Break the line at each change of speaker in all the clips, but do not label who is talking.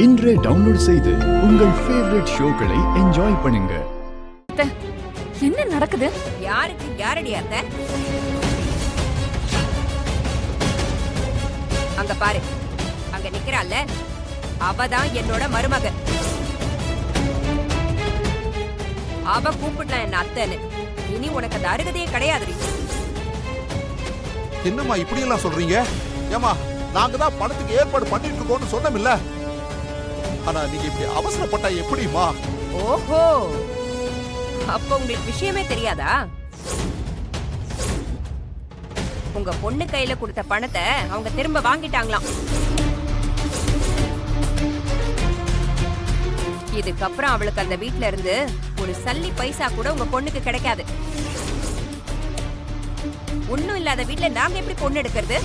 இன்றே டவுன்லோட் செய்து உங்கள் ஃபேவரட் ஷோக்களை என்ஜாய் பண்ணுங்க.
என்ன நடக்குது?
யாருக்கு யாரடி அத்தை? அங்க பாரு, அங்க நிக்கிறாள்ல, அவதான் என்னோட மருமக. அவ கூப்பிட்டா என்ன அத்தைன்னு. இனி உனக்கு அந்த அருகதையே கிடையாது.
என்னம்மா இப்படி எல்லாம் சொல்றீங்க? ஏமா, நாங்க தான் பணத்துக்கு ஏற்பாடு பண்ணிட்டு இருக்கோம்னு சொன்னோம்ல. ஆனா நீங்க இப்படி அவசரப்பட்டா எப்படிமா?
ஓஹோ, அப்ப உங்களுக்கு விஷயமே தெரியாதா? உங்க பொண்ணு கையில கொடுத்த பணத்தை அவங்க திரும்ப வாங்கிட்டாங்களாம். இதுக்கப்புறம் அவளுக்கு அந்த வீட்ல இருந்து ஒரு சல்லி பைசா கூட உங்க பொண்ணுக்கு கிடைக்காது. ஒண்ணும் இல்லாத வீட்ல நாங்க எப்படி பொண்ணு எடுக்கிறது?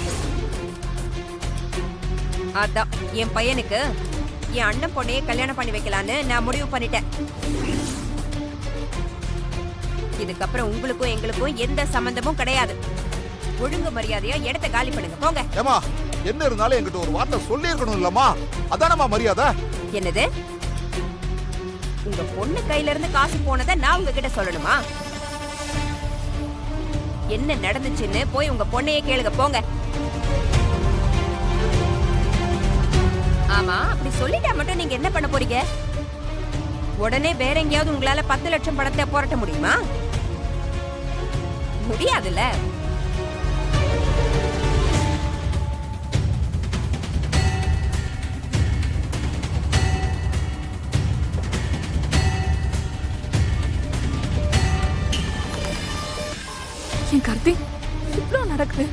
அதான் என் பையனுக்கு என் அண்ணன் பொண்ணையே கல்யாணம் பண்ணி வைக்கலான்னு நான் முடிவு பண்ணிட்டேன். இதுக்கப்புறம் உங்களுக்கும் எங்களுக்கும் எந்த சம்பந்தமும் கிடையாது. ஒழுங்கு மரியாதையா இடத்தை காலி பண்ணுங்க, போங்க.
ஏமா, என்ன இருந்தாலும் என்கிட்ட ஒரு வார்த்தை சொல்லி இருக்கணும் இல்லம்மா? அதானம்மா மரியாதை.
என்னது? உங்க பொண்ணு கையில இருந்து காசு போனதை நான் உங்ககிட்ட சொல்லணுமா? என்ன நடந்துச்சுன்னு போய் உங்க பொண்ணையே கேளுங்க, போங்க. ஆமா, அப்படி சொல்லிட்டா மட்டும் நீங்க என்ன பண்ண போறீங்க? உடனே வேற எங்கேயாவது உங்களால 10 லட்சம் பணத்தை புரட்ட முடியுமா? முடியாதுல்ல.
என் கார்த்தி, இவ்வளவு நடக்குது,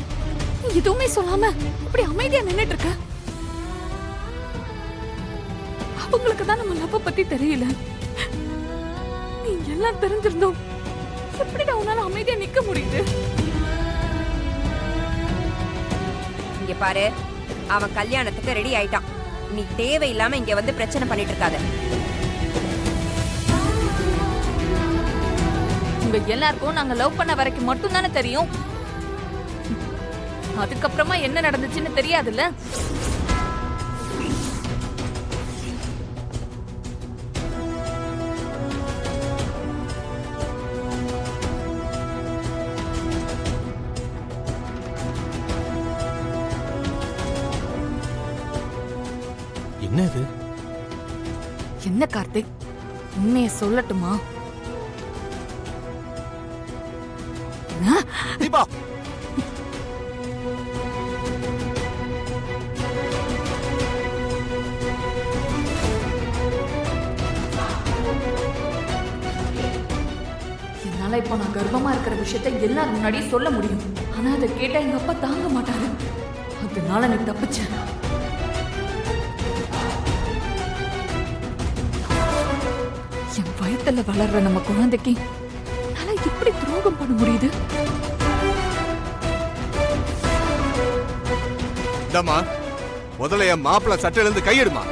நீ எதுவுமே சொல்லாம இப்படி அமைதியா நின்னுட்டு இருக்க. அவங்களுக்கு தான் நம்ம லவ் பத்தி தெரியல. நீ எல்லாம் தெரிஞ்சிருந்தோம் எப்படிடா உன்னால அமைதியா நிக்க முடியுது?
இங்க பாரு, அவன் கல்யாணத்துக்கு ரெடி ஆயிட்டான். நீ தேவையில்லாம இங்க வந்து பிரச்சனை பண்ணிட்டு இருக்காத.
உங்க எல்லாருக்கும் நாங்க லவ் பண்ண வரைக்கும் மட்டும் தானே தெரியும். அதுக்கப்புறமா என்ன நடந்துச்சுன்னு தெரியாதுல்ல.
என்ன இது?
என்ன கார்த்திக், உண்மையை சொல்லட்டுமா?
தீபா,
என்னால இப்போ நான் கர்ப்பமா இருக்கிற விஷயத்தை எல்லாரும் முன்னாடியே சொல்ல முடியும். ஆனா அதை கேட்டா எங்க அப்பா தாங்க மாட்டாரு. அதனால நீ தப்பிச்சேன். என் வயத்துல வளர்ற நம்ம குழந்தைக்கு என்னால இப்படி துரோகம் பண்ண முடியுது?
முதல்ல என் மாப்பிள்ள சட்டையில இருந்து கையெடுமா.